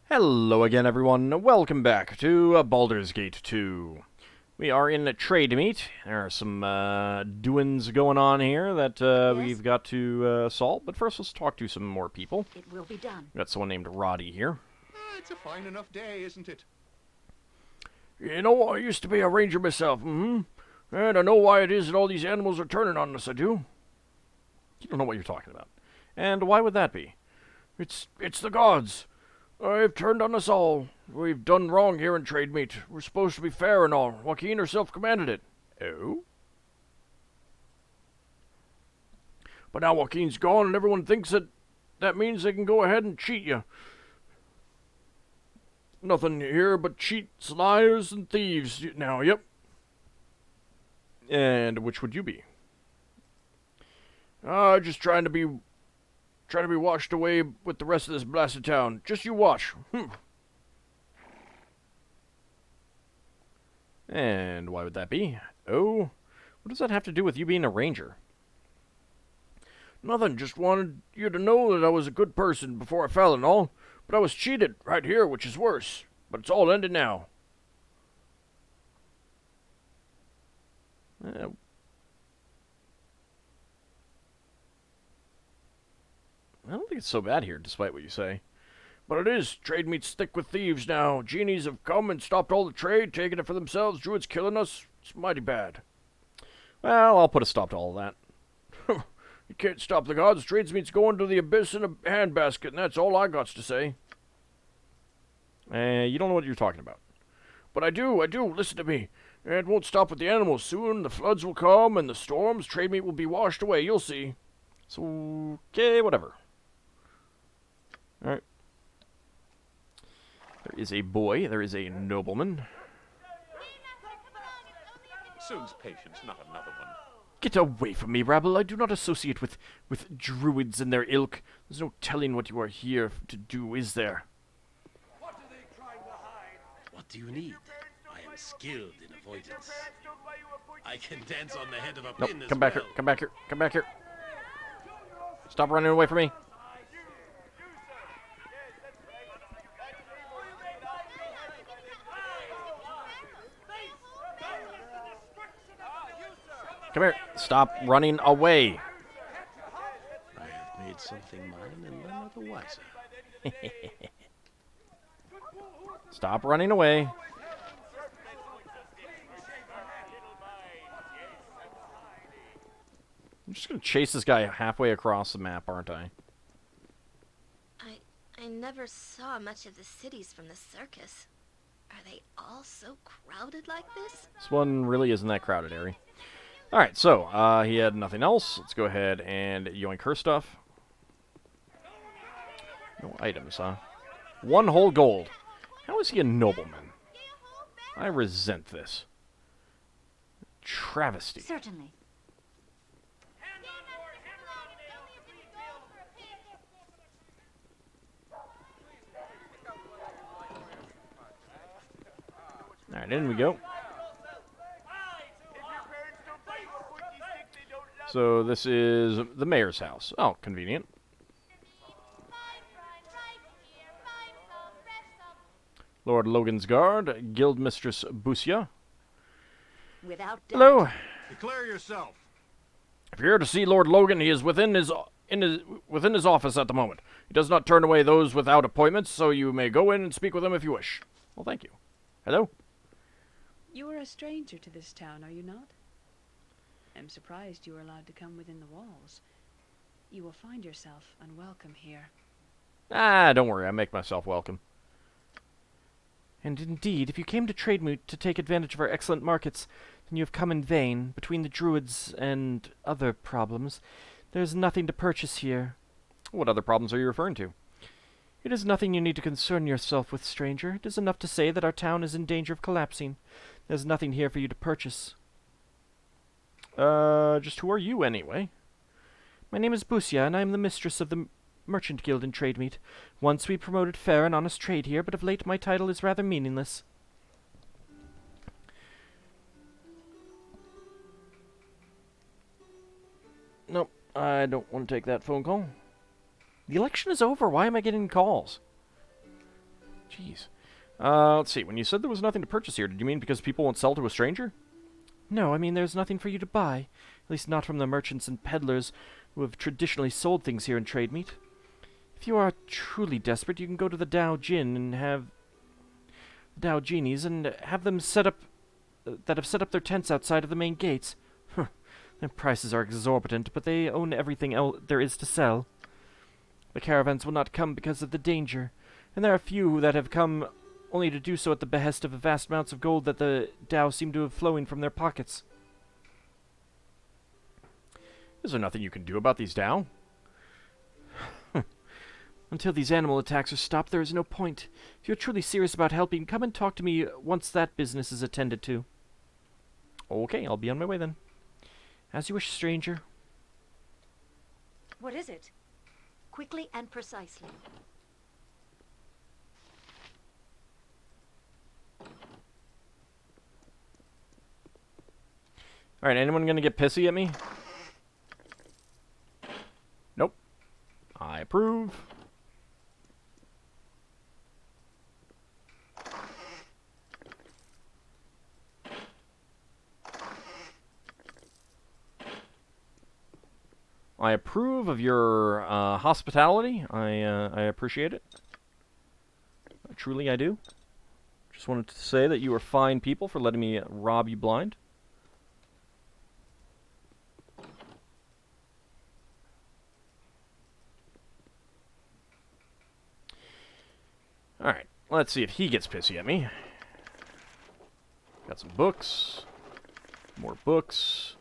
Hello again, everyone. Welcome back to Baldur's Gate 2. We are in a trade meet. There are some doings going on here that we've got to solve. But first, let's talk to some more people. It will be done. We've got someone named Roddy here. It's a fine enough day, isn't it? You know, I used to be a ranger myself, and I know why it is that all these animals are turning on us, I do. You don't know what you're talking about. And why would that be? It's the gods. They've turned on us all. We've done wrong here in trade meet. We're supposed to be fair and all. Joaquin herself commanded it. Oh? But now Joaquin's gone and everyone thinks that means they can go ahead and cheat you. Nothing here but cheats, liars, and thieves now, yep. And which would you be? Just trying to be washed away with the rest of this blasted town. Just you watch. And why would that be? Oh, what does that have to do with you being a ranger? Nothing, just wanted you to know that I was a good person before I fell and all. But I was cheated right here, which is worse. But it's all ended now. I don't think it's so bad here, despite what you say. But it is. Trade meets thick with thieves now. Genies have come and stopped all the trade, taking it for themselves. Druids killing us. It's mighty bad. Well, I'll put a stop to all of that. You can't stop the gods. Trade meets going to the abyss in a handbasket, and that's all I got to say. You don't know what you're talking about. But I do. Listen to me. It won't stop with the animals. Soon the floods will come, and the storms. Trade meet will be washed away. You'll see. So, okay, whatever. Alright. There is a boy. There is a nobleman. Soon's patience, not another one. Get away from me, rabble. I do not associate with druids and their ilk. There's no telling what you are here to do, is there? What do you need? I am skilled in avoidance. I can dance on the head of a pin as Come back well. here. Come back here. Come back here. Stop running away from me. Come here. Stop running away. I have made something mine and none are the wiser. Stop running away. I'm just going to chase this guy halfway across the map, aren't I? I never saw much of the cities from the circus. Are they all so crowded like this? This one really isn't that crowded, Ari. Alright, so, he had nothing else. Let's go ahead and yoink her stuff. No items, huh? 1 whole gold. How is he a nobleman? I resent this. Travesty. Certainly. Alright, in we go. So this is the mayor's house. Oh, convenient. Lord Logan's guard, Guild Mistress Busia. Without doubt. Hello. Declare yourself. If you're here to see Lord Logan, he is within his office at the moment. He does not turn away those without appointments, so you may go in and speak with him if you wish. Well, thank you. Hello. You are a stranger to this town, are you not? I'm surprised you are allowed to come within the walls. You will find yourself unwelcome here. Ah, don't worry. I make myself welcome. And indeed, if you came to trade moot to take advantage of our excellent markets, then you have come in vain. Between the druids and other problems, there is nothing to purchase here. What other problems are you referring to? It is nothing you need to concern yourself with, stranger. It is enough to say that our town is in danger of collapsing. There's nothing here for you to purchase. Just who are you, anyway? My name is Busia, and I am the mistress of the Merchant Guild in Trade Meet. Once we promoted fair and honest trade here, but of late my title is rather meaningless. Nope, I don't want to take that phone call. The election is over. Why am I getting calls? Jeez. Let's see. When you said there was nothing to purchase here, did you mean because people won't sell to a stranger? No, I mean there's nothing for you to buy. At least not from the merchants and peddlers who have traditionally sold things here in trade meat. If you are truly desperate, you can go to the Dow Gin and have Dow Genies and have them set up that have set up their tents outside of the main gates. Their prices are exorbitant, but they own everything there is to sell. The caravans will not come because of the danger, and there are few that have come only to do so at the behest of the vast amounts of gold that the Dow seem to have flowing from their pockets. Is there nothing you can do about these Dow? Until these animal attacks are stopped, there is no point. If you're truly serious about helping, come and talk to me once that business is attended to. Okay, I'll be on my way then. As you wish, stranger. What is it? Quickly and precisely. Alright, anyone gonna get pissy at me? Nope. I approve. I approve of your hospitality. I appreciate it. Truly, I do. Just wanted to say that you are fine people for letting me rob you blind. Alright, let's see if he gets pissy at me. Got some books. More books.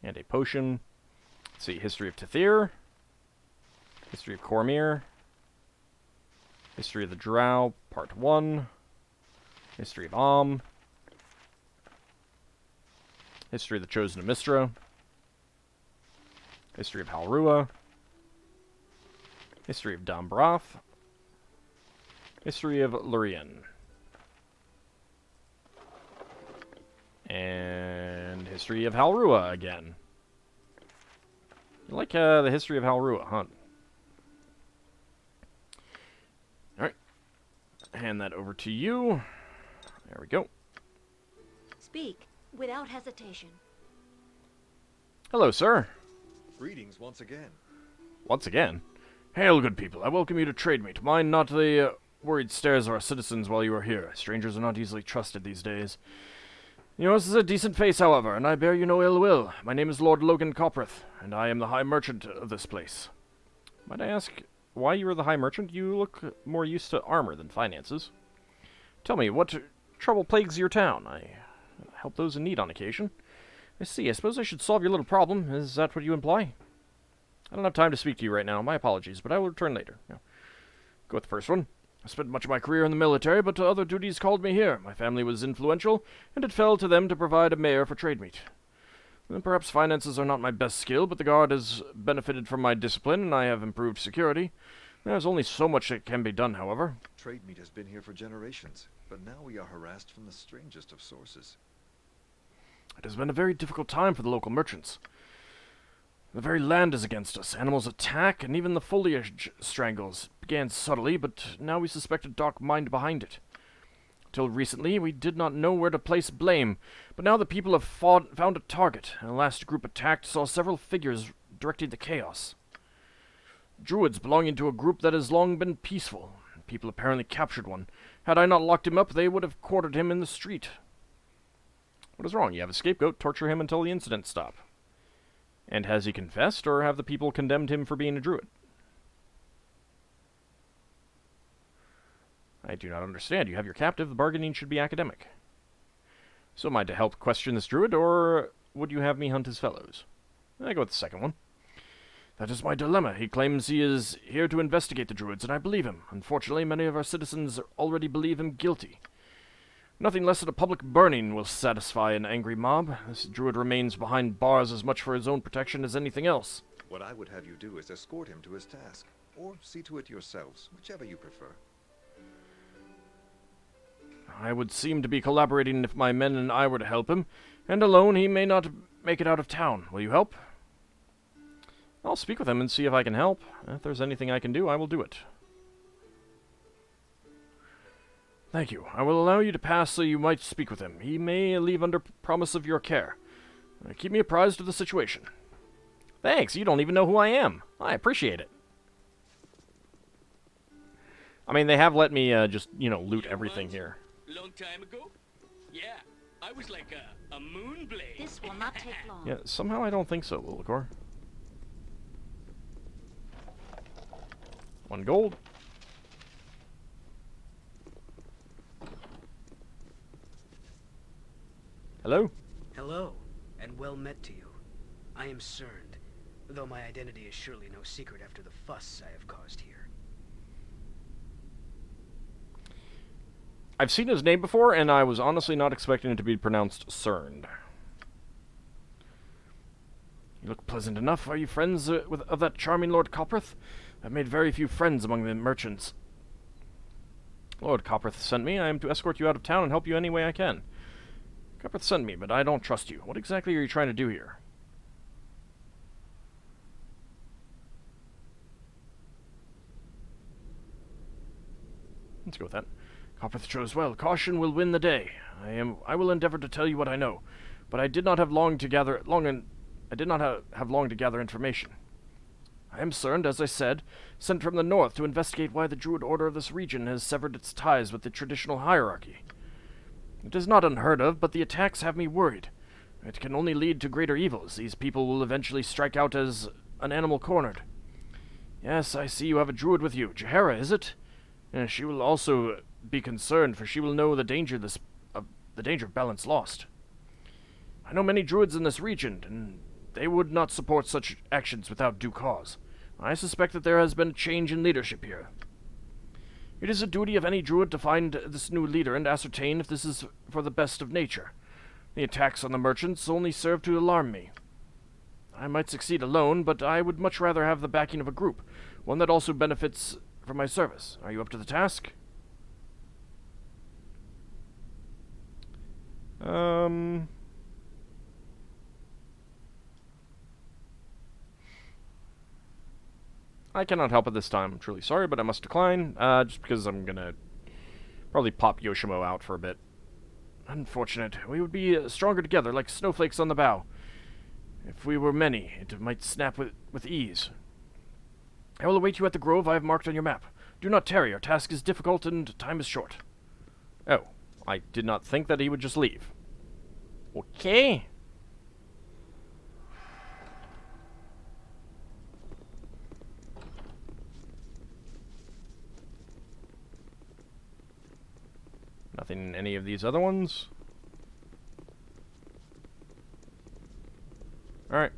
And a potion. Let's see, History of Tethir. History of Cormyr. History of the Drow, Part 1. History of Om. History of the Chosen of Mistra. History of Halrua. History of Dombrath. History of Lurien. And History of Halrua again. You like the History of Halrua, huh? Alright. Hand that over to you. There we go. Speak without hesitation. Hello, sir. Greetings once again. Once again. Hail, good people. I welcome you to trade meet. Mind not the worried stares of our citizens while you are here. Strangers are not easily trusted these days. Yours is a decent face, however, and I bear you no ill will. My name is Lord Logan Coprith, and I am the High Merchant of this place. Might I ask why you are the High Merchant? You look more used to armor than finances. Tell me, what trouble plagues your town? I help those in need on occasion. I see. I suppose I should solve your little problem. Is that what you imply? I don't have time to speak to you right now. My apologies, but I will return later. Now, go with the first one. I spent much of my career in the military, but other duties called me here. My family was influential, and it fell to them to provide a mayor for trade meet. And perhaps finances are not my best skill, but the guard has benefited from my discipline, and I have improved security. There's only so much that can be done, however. Trade meet has been here for generations, but now we are harassed from the strangest of sources. It has been a very difficult time for the local merchants. The very land is against us. Animals attack, and even the foliage strangles. Began subtly, but now we suspect a dark mind behind it. Till recently, we did not know where to place blame, but now the people have found a target, and the last group attacked saw several figures directing the chaos. Druids belonging to a group that has long been peaceful. People apparently captured one. Had I not locked him up, they would have quartered him in the street. What is wrong? You have a scapegoat. Torture him until the incidents stop. And has he confessed, or have the people condemned him for being a druid? I do not understand. You have your captive. The bargaining should be academic. So am I to help question this druid, or would you have me hunt his fellows? I go with the second one. That is my dilemma. He claims he is here to investigate the druids, and I believe him. Unfortunately, many of our citizens already believe him guilty. Nothing less than a public burning will satisfy an angry mob. This druid remains behind bars as much for his own protection as anything else. What I would have you do is escort him to his task, or see to it yourselves, whichever you prefer. I would seem to be collaborating if my men and I were to help him, and alone he may not make it out of town. Will you help? I'll speak with him and see if I can help. If there's anything I can do, I will do it. Thank you. I will allow you to pass so you might speak with him. He may leave under promise of your care. Keep me apprised of the situation. Thanks, you don't even know who I am. I appreciate it. I mean, they have let me just, you know, loot everything here. Long time ago? Yeah, I was like a moonblade. This will not take long. Yeah, somehow I don't think so, Lillicor. 1 gold. Hello? Hello, and well met to you. I am Cerned, though my identity is surely no secret after the fuss I have caused here. I've seen his name before, and I was honestly not expecting it to be pronounced Cerned. You look pleasant enough. Are you friends of that charming Lord Coprith? I've made very few friends among the merchants. Lord Coprith sent me. I am to escort you out of town and help you any way I can. Coprith sent me, but I don't trust you. What exactly are you trying to do here? Let's go with that. Coprith chose well. Caution will win the day. I will endeavor to tell you what I know, but I did not have long to gather information. I am Cerned, as I said, sent from the north to investigate why the Druid order of this region has severed its ties with the traditional hierarchy. It is not unheard of, but the attacks have me worried. It can only lead to greater evils. These people will eventually strike out as an animal cornered. Yes, I see you have a Druid with you. Jahara, is it? She will also be concerned, for she will know the danger of balance lost. I know many Druids in this region, and they would not support such actions without due cause. I suspect that there has been a change in leadership here. It is a duty of any Druid to find this new leader and ascertain if this is for the best of nature. The attacks on the merchants only serve to alarm me. I might succeed alone, but I would much rather have the backing of a group, one that also benefits from my service. Are you up to the task? I cannot help at this time. I'm truly sorry, but I must decline, just because I'm gonna probably pop Yoshimo out for a bit. Unfortunate. We would be stronger together, like snowflakes on the bow. If we were many, it might snap with ease. I will await you at the grove I have marked on your map. Do not tarry. Our task is difficult and time is short. Oh, I did not think that he would just leave. Okay. Nothing in any of these other ones. Alright.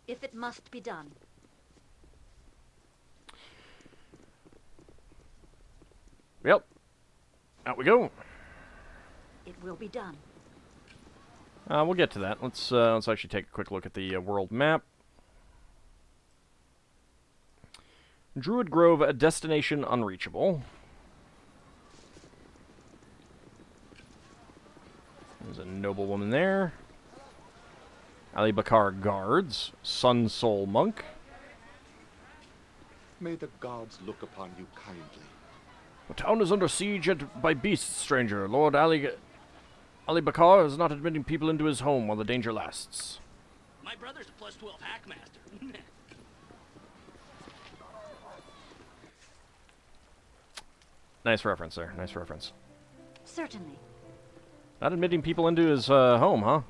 If it must be done. Yep. Out we go. It will be done. We'll get to that. Let's actually take a quick look at the world map. Druid Grove, a destination unreachable. There's a noblewoman there. Ali Bakar guards. Sun Soul monk. May the gods look upon you kindly. The town is under siege by beasts, stranger. Lord Ali Bakar is not admitting people into his home while the danger lasts. My brother's a +12 hackmaster. Nice reference there. Nice reference. Certainly. Not admitting people into his home, huh?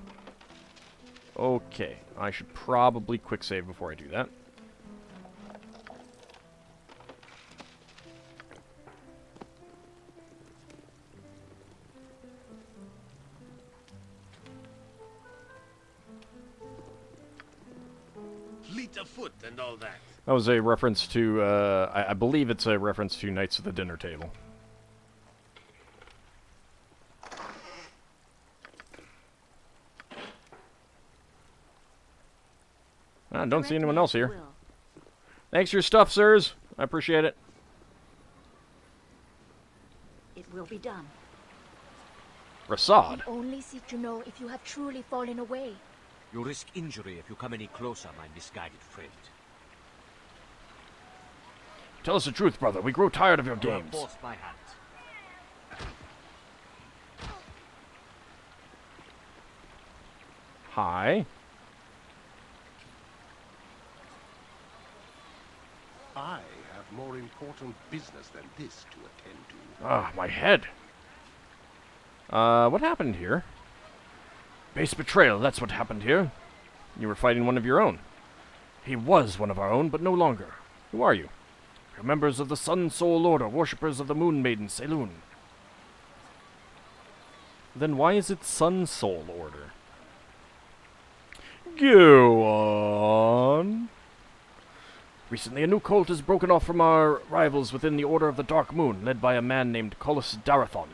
Okay. I should probably quick save before I do that. Fleet of foot and all that. That was a reference to, I believe it's a reference to Knights of the Dinner Table. I don't see anyone else here. Thanks for your stuff, sirs. I appreciate it. It will be done. Rasad. We only seek to know if you have truly fallen away. You risk injury if you come any closer, my misguided friend. Tell us the truth, brother. We grow tired of your You have games. forced my hand. Hi. I have more important business than this to attend to. Ah, my head. What happened here? Base betrayal, that's what happened here. You were fighting one of your own. He was one of our own, but no longer. Who are you? You're members of the Sun Soul Order, worshippers of the Moon Maiden, Saloon. Then why is it Sun Soul Order? Go on. Recently, a new cult has broken off from our rivals within the Order of the Dark Moon, led by a man named Colus Darathon.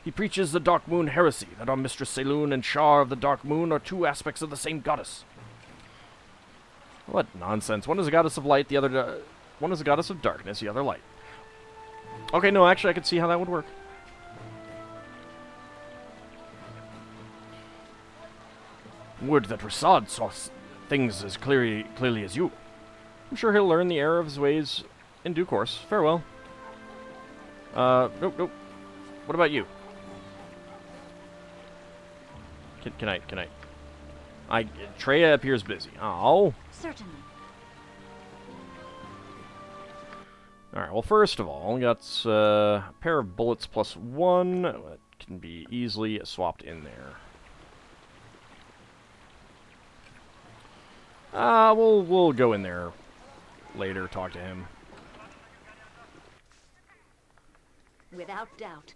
He preaches the Dark Moon heresy, that our Mistress Saloon and Shar of the Dark Moon are two aspects of the same goddess. What nonsense. One is a goddess of light, the other... one is a goddess of darkness, the other light. Okay, no, actually, I could see how that would work. Would that Rasad saw things as clearly as you. I'm sure he'll learn the error of his ways in due course. Farewell. Nope. What about you? Can I... Treya appears busy. Oh. Certainly. Alright, well, first of all, we got a pair of bullets plus one. That can be easily swapped in there. We'll go in there later, talk to him. Without doubt.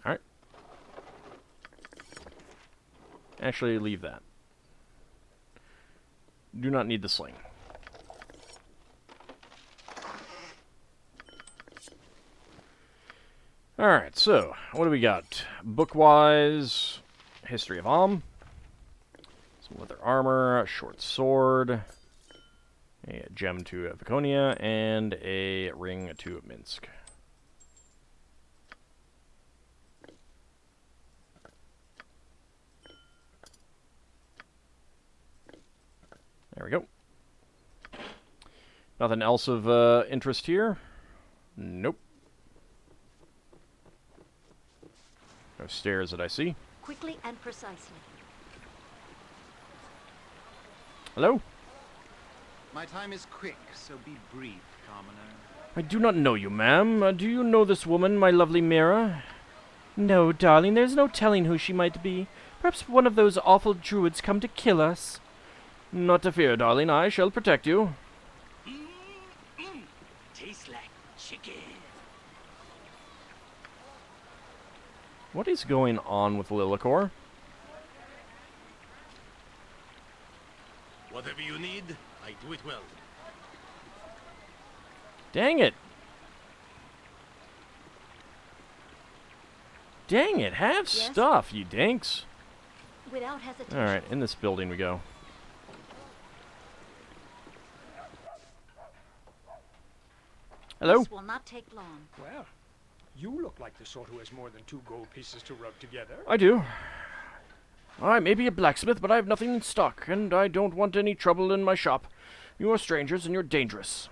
Alright. Actually, leave that. Do not need the sling. Alright, so, what do we got? Book-wise, History of Am. Some leather armor, a short sword, a gem to Viconia, and a ring to Minsk. There we go. Nothing else of interest here? Nope. No stairs that I see. Quickly and precisely. Hello? My time is quick, so be brief, commoner. I do not know you, ma'am. Do you know this woman, my lovely Mira? No, darling, there's no telling who she might be. Perhaps one of those awful druids come to kill us. Not to fear, darling. I shall protect you. Tastes like chicken. What is going on with Lilicor? Whatever you need, I do it well. Dang it. Dang it. Have Yes? stuff, you dinks. Without hesitation. Alright, in this building we go. Hello? This will not take long. Well, you look like the sort who has more than 2 gold pieces to rub together. I do. I may be a blacksmith, but I have nothing in stock, and I don't want any trouble in my shop. You are strangers, and you're dangerous.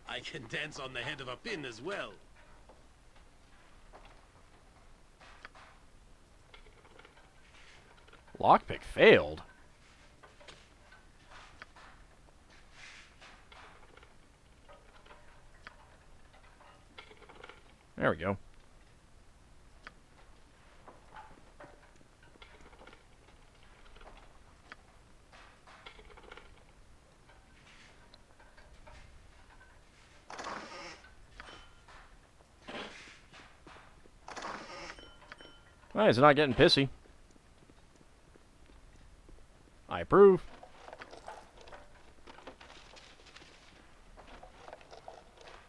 I can dance on the head of a pin as well. Lockpick failed. There we go. Why is it not getting pissy? I approve.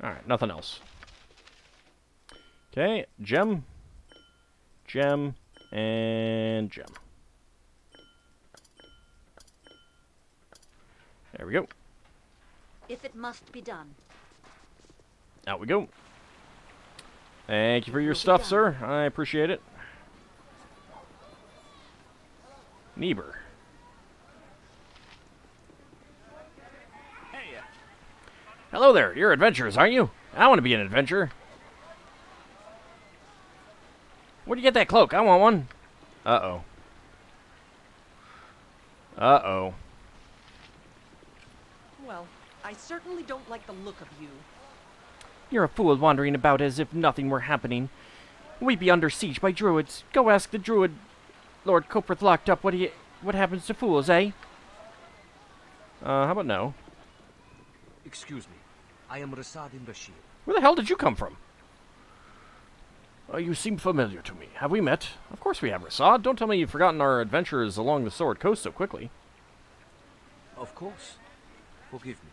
Alright, nothing else. Okay, gem, gem, and gem. There we go. If it must be done. Out we go. Thank you for your stuff, sir. I appreciate it. Niebuhr. Hey, Hello there. You're adventurers, aren't you? I want to be an adventurer. Where'd you get that cloak? I want one. Uh-oh. Uh-oh. Well, I certainly don't like the look of you. You're a fool wandering about as if nothing were happening. We'd be under siege by druids. Go ask the druid Lord Coprith locked up what happens to fools, eh? How about no? Excuse me. I am Rasad in Bashir. Where the hell did you come from? You seem familiar to me. Have we met? Of course we have, Rasad. Don't tell me you've forgotten our adventures along the Sword Coast so quickly. Of course. Forgive me.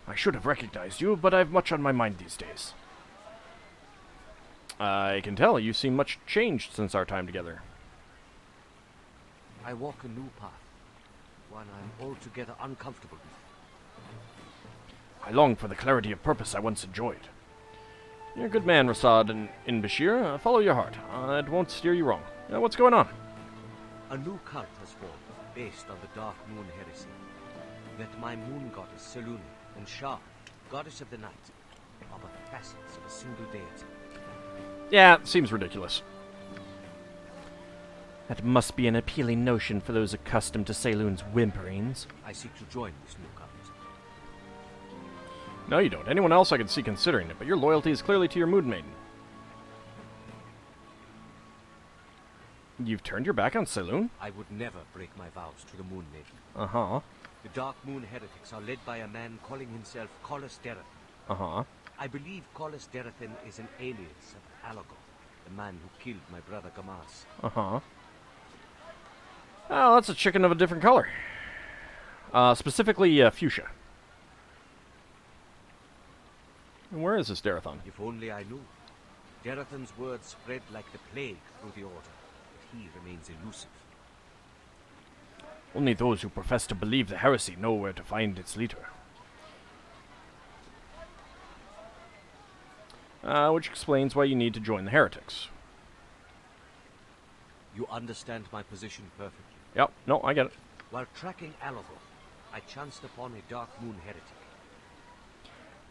I should have recognized you, but I've much on my mind these days. I can tell you seem much changed since our time together. I walk a new path, one I'm altogether uncomfortable with. I long for the clarity of purpose I once enjoyed. You're a good man, Rasad in Bashir. Follow your heart. It won't steer you wrong. What's going on? A new cult has formed, based on the Dark Moon heresy. That my moon goddess, Selûne, and Shah, goddess of the night, are but facets of a single deity. Yeah, seems ridiculous. That must be an appealing notion for those accustomed to Selûne's whimperings. I seek to join this new cult. No, you don't. Anyone else I could see considering it, but your loyalty is clearly to your Moon Maiden. You've turned your back on Selûne? I would never break my vows to the Moon Maiden. Uh-huh. The Dark Moon heretics are led by a man calling himself Collis Derathan. Uh-huh. I believe Collis Derathan is an alias of Alagoth, the man who killed my brother Gamas. Uh-huh. Oh, that's a chicken of a different color. Specifically, fuchsia. And where is this Derathan? If only I knew. Derathan's words spread like the plague through the Order, but he remains elusive. Only those who profess to believe the heresy know where to find its leader. Which explains why you need to join the heretics. You understand my position perfectly. Yep, no, I get it. While tracking Alagoth, I chanced upon a Dark Moon heretic.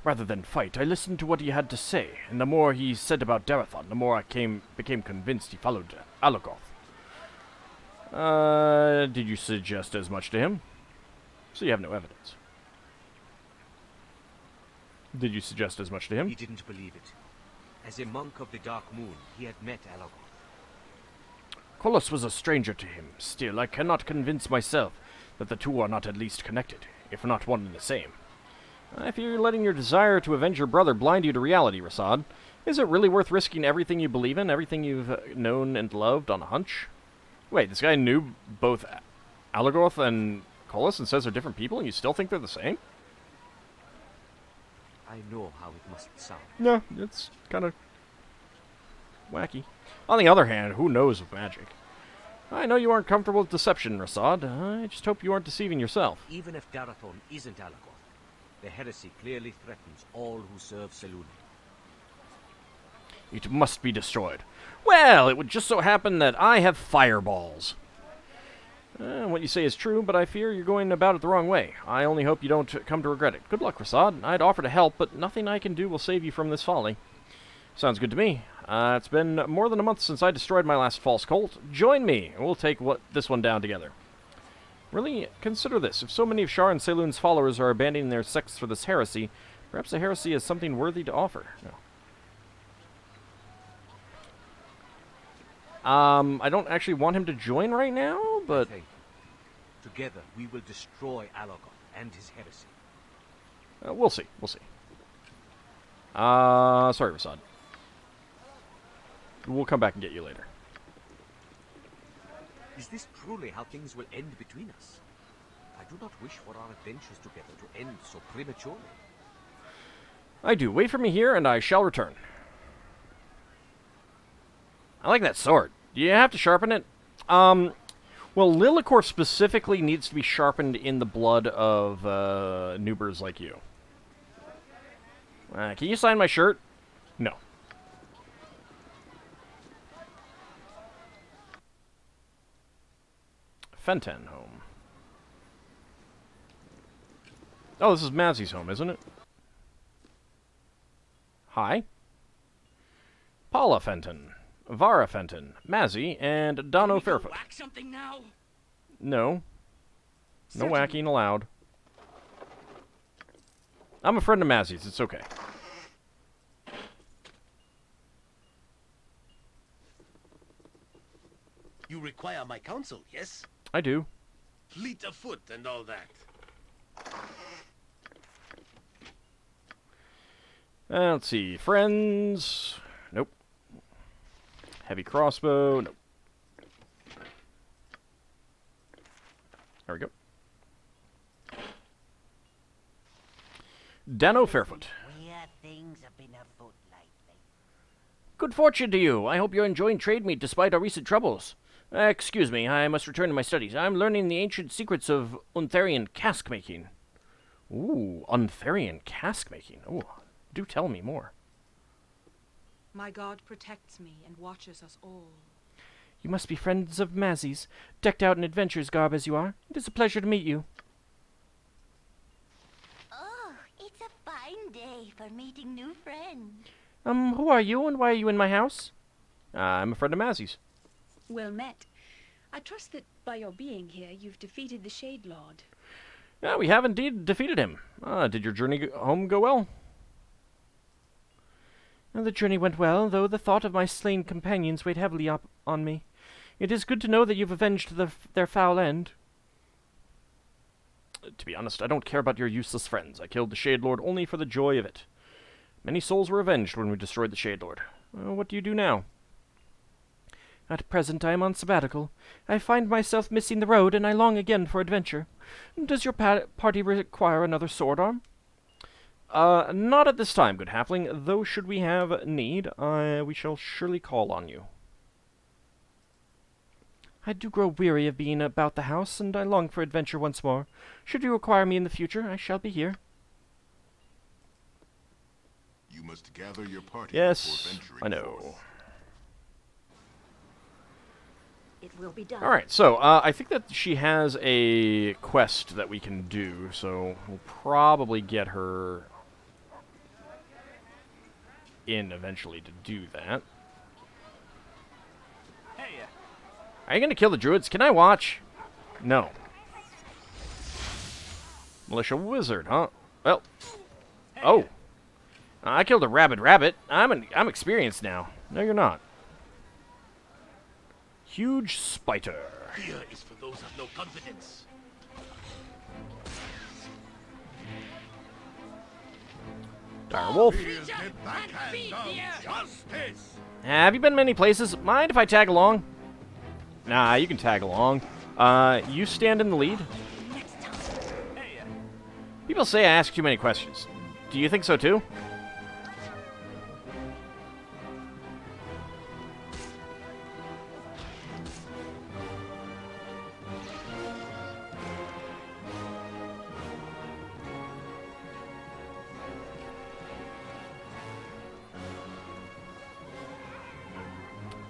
Rather than fight, I listened to what he had to say, and the more he said about Derathan, the more I became convinced he followed Alagoth. Did you suggest as much to him? So you have no evidence. Did you suggest as much to him? He didn't believe it. As a monk of the Dark Moon, he had met Alagoth. Collis was a stranger to him. Still, I cannot convince myself that the two are not at least connected, if not one and the same. If you're letting your desire to avenge your brother blind you to reality, Rasad, is it really worth risking everything you believe in, everything you've known and loved on a hunch? Wait, this guy knew both Alagoth and Collis and says they're different people, and you still think they're the same? I know how it must sound. No, it's kind of wacky. On the other hand, who knows with magic? I know you aren't comfortable with deception, Rasad. I just hope you aren't deceiving yourself. Even if Darathon isn't Alagoth, the heresy clearly threatens all who serve Selûne. It must be destroyed. Well, it would just so happen that I have fireballs. What you say is true, but I fear you're going about it the wrong way. I only hope you don't come to regret it. Good luck, Rasad. I'd offer to help, but nothing I can do will save you from this folly. Sounds good to me. It's been more than a month since I destroyed my last false cult. Join me, and we'll take this one down together. Really, consider this. If so many of Shar and Selûne's followers are abandoning their sects for this heresy, perhaps the heresy is something worthy to offer. No. I don't actually want him to join right now, but... Together, we will destroy Alagoth and his heresy. We'll see. We'll see. Sorry, Rasad. We'll come back and get you later. Is this truly how things will end between us? I do not wish for our adventures together to end so prematurely. I do. Wait for me here, and I shall return. I like that sword. Do you have to sharpen it? Well, Lilicor specifically needs to be sharpened in the blood of noobers like you. Can you sign my shirt? No. Fenton home. Oh, this is Mazzy's home, isn't it? Hi. Paula Fenton, Vara Fenton, Mazzy, and Dono Fairfoot. Whack something now? No. No whacking allowed. I'm a friend of Mazzy's. It's okay. You require my counsel, yes? I do. Fleet of foot and all that. Let's see. Friends. Nope. Heavy crossbow. Nope. There we go. Dano Fairfoot. Things have been afoot lately. Good fortune to you. I hope you're enjoying trade meet despite our recent troubles. Excuse me, I must return to my studies. I'm learning the ancient secrets of Untharian cask making. Ooh, Untharian cask making. Ooh, do tell me more. My god protects me and watches us all. You must be friends of Mazzy's, decked out in adventurer's garb as you are. It is a pleasure to meet you. Oh, it's a fine day for meeting new friends. Who are you and why are you in my house? I'm a friend of Mazzy's. Well met. I trust that by your being here, you've defeated the Shade Lord. Yeah, we have indeed defeated him. Did your journey home go well? The journey went well, though the thought of my slain companions weighed heavily up on me. It is good to know that you've avenged their foul end. To be honest, I don't care about your useless friends. I killed the Shade Lord only for the joy of it. Many souls were avenged when we destroyed the Shade Lord. What do you do now? At present I am on sabbatical. I find myself missing the road, and I long again for adventure. Does your party require another sword arm? Not at this time, good halfling, though should we have need, we shall surely call on you. I do grow weary of being about the house, and I long for adventure once more. Should you require me in the future, I shall be here. You must gather your party. Yes, I know. It will be done. Alright, so, I think that she has a quest that we can do, so we'll probably get her in eventually to do that. Hey, Are you gonna kill the druids? Can I watch? No. Militia wizard, huh? Well. Oh. I killed a rabid rabbit. I'm experienced now. No, you're not. Huge spider. Fear is for those of no confidence. Dire wolf. Have you been many places? Mind if I tag along? Nah, you can tag along. You stand in the lead. People say I ask too many questions. Do you think so too?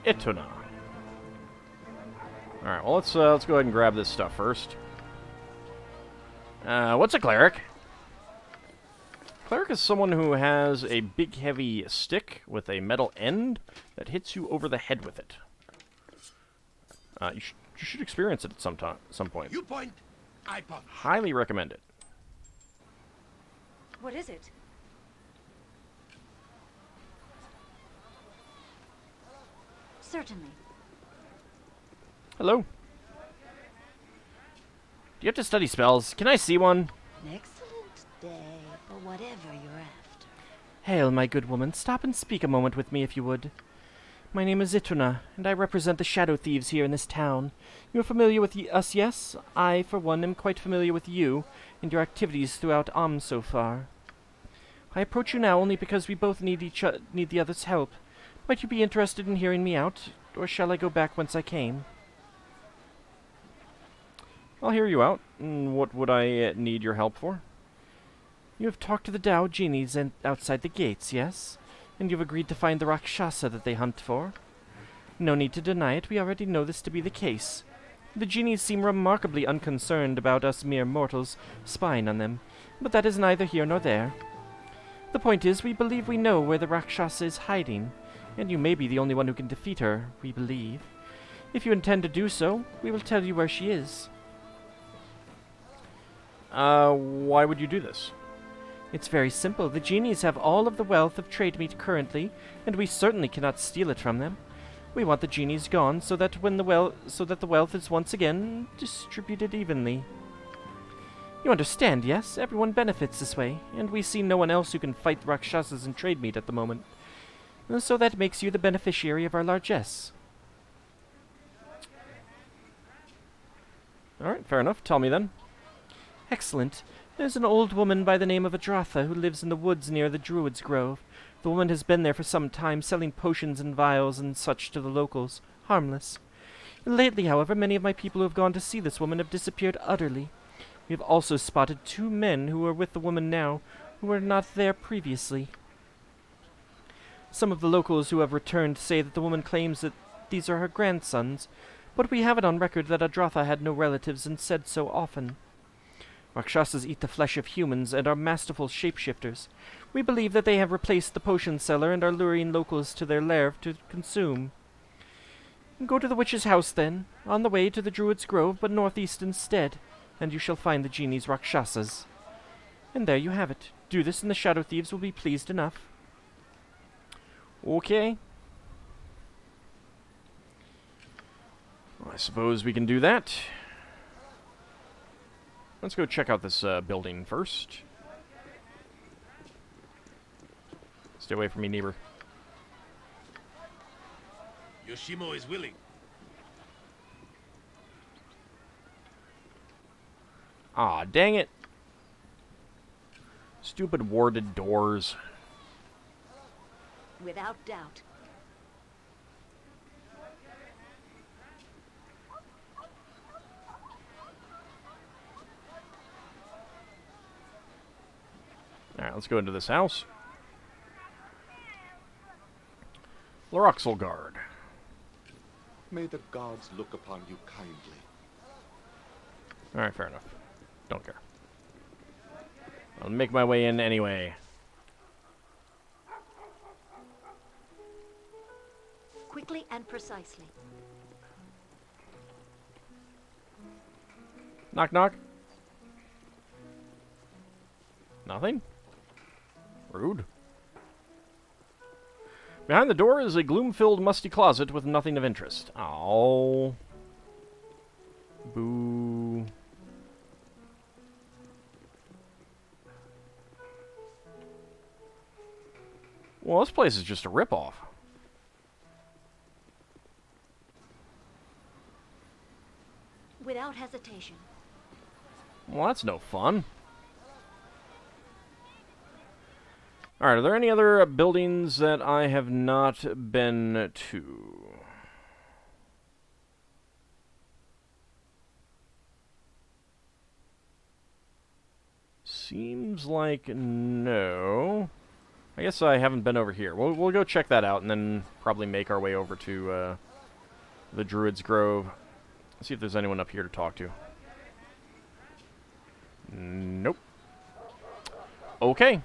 Ituna. Alright, well, let's go ahead and grab this stuff first. What's a cleric? Cleric is someone who has a big, heavy stick with a metal end that hits you over the head with it. You should experience it at some point. You point, I point. Highly recommend it. What is it? Certainly. Hello. Do you have to study spells? Can I see one? An excellent day for whatever you're after. Hail, my good woman. Stop and speak a moment with me, if you would. My name is Ituna, and I represent the shadow thieves here in this town. You are familiar with us, yes? I, for one, am quite familiar with you and your activities throughout so far. I approach you now only because we both need the other's help. Might you be interested in hearing me out, or shall I go back whence I came? I'll hear you out. What would I need your help for? You have talked to the Dao genies outside the gates, yes? And you've agreed to find the Rakshasa that they hunt for? No need to deny it, we already know this to be the case. The genies seem remarkably unconcerned about us mere mortals spying on them, but that is neither here nor there. The point is, we believe we know where the Rakshasa is hiding, and you may be the only one who can defeat her, we believe. If you intend to do so, we will tell you where she is. Why would you do this? It's very simple. The genies have all of the wealth of trade meat currently, and we certainly cannot steal it from them. We want the genies gone so that the wealth is once again distributed evenly. You understand, yes? Everyone benefits this way, and we see no one else who can fight the Rakshasas in trade meat at the moment. So that makes you the beneficiary of our largesse. Alright, fair enough. Tell me then. Excellent. There's an old woman by the name of Adratha who lives in the woods near the Druid's Grove. The woman has been there for some time, selling potions and vials and such to the locals. Harmless. Lately, however, many of my people who have gone to see this woman have disappeared utterly. We have also spotted 2 men who are with the woman now, who were not there previously. Some of the locals who have returned say that the woman claims that these are her grandsons, but we have it on record that Adratha had no relatives and said so often. Rakshasas eat the flesh of humans and are masterful shapeshifters. We believe that they have replaced the potion seller and are luring locals to their lair to consume. Go to the witch's house, then, on the way to the Druid's Grove, but northeast instead, and you shall find the genie's Rakshasas. And there you have it. Do this, and the Shadow Thieves will be pleased enough. Okay. I suppose we can do that. Let's go check out this building first. Stay away from me, neighbor. Yoshimo is willing. Ah, dang it. Stupid warded doors. Without doubt. Alright, let's go into this house. Loroxel Guard. May the gods look upon you kindly. Alright, fair enough. Don't care. I'll make my way in anyway. Quickly and precisely. Knock, knock. Nothing? Rude. Behind the door is a gloom-filled, musty closet with nothing of interest. Oh. Boo. Well, this place is just a ripoff. Without hesitation. Well, that's no fun. Alright, are there any other buildings that I have not been to? Seems like no. I guess I haven't been over here. We'll go check that out and then probably make our way over to the Druid's Grove. See if there's anyone up here to talk to. Nope. Okay.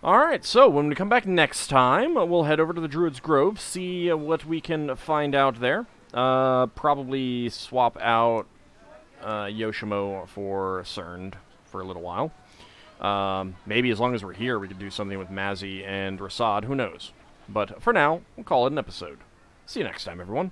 Alright, so when we come back next time, we'll head over to the Druid's Grove, see what we can find out there. Probably swap out Yoshimo for Cerned for a little while. Maybe as long as we're here, we could do something with Mazzy and Rasad, who knows. But for now, we'll call it an episode. See you next time, everyone.